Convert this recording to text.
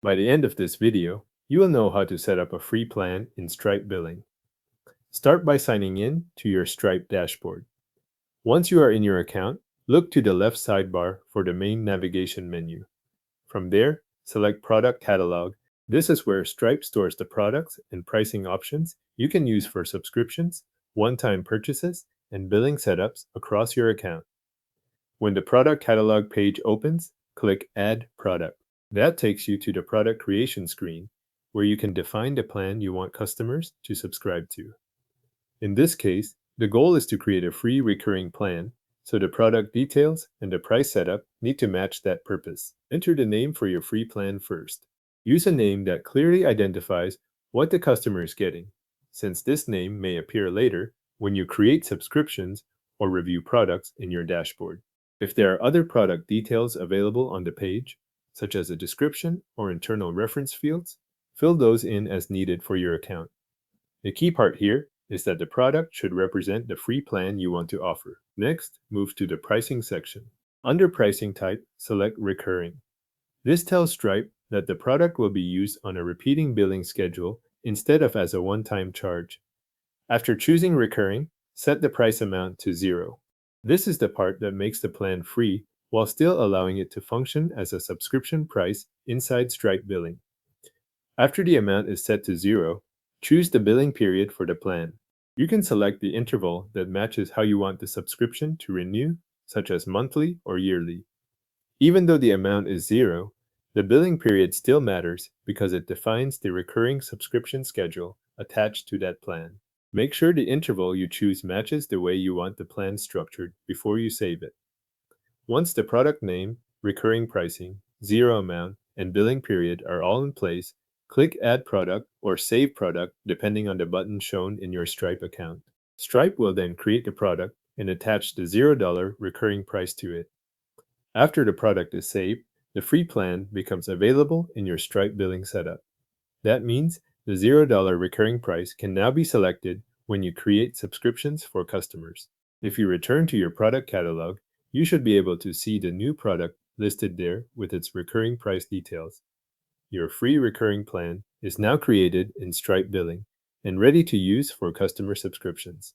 By the end of this video, you will know how to set up a free plan in Stripe Billing. Start by signing in to your Stripe dashboard. Once you are in your account, look to the left sidebar for the main navigation menu. From there, select Product Catalog. This is where Stripe stores the products and pricing options you can use for subscriptions, one-time purchases, and billing setups across your account. When the Product Catalog page opens, click Add Product. That takes you to the product creation screen, where you can define the plan you want customers to subscribe to. In this case, the goal is to create a free recurring plan, so the product details and the price setup need to match that purpose. Enter the name for your free plan first. Use a name that clearly identifies what the customer is getting, since this name may appear later when you create subscriptions or review products in your dashboard. If there are other product details available on the page, such as a description or internal reference fields, fill those in as needed for your account. The key part here is that the product should represent the free plan you want to offer. Next, move to the pricing section. Under pricing type, select recurring. This tells Stripe that the product will be used on a repeating billing schedule instead of as a one-time charge. After choosing recurring, set the price amount to 0. This is the part that makes the plan free while still allowing it to function as a subscription price inside Stripe billing. After the amount is set to 0, choose the billing period for the plan. You can select the interval that matches how you want the subscription to renew, such as monthly or yearly. Even though the amount is 0, the billing period still matters because it defines the recurring subscription schedule attached to that plan. Make sure the interval you choose matches the way you want the plan structured before you save it. Once the product name, recurring pricing, 0 amount, and billing period are all in place, click Add Product or Save Product depending on the button shown in your Stripe account. Stripe will then create the product and attach the $0 recurring price to it. After the product is saved, the free plan becomes available in your Stripe billing setup. That means the $0 recurring price can now be selected when you create subscriptions for customers. If you return to your product catalog, you should be able to see the new product listed there with its recurring price details. Your free recurring plan is now created in Stripe Billing and ready to use for customer subscriptions.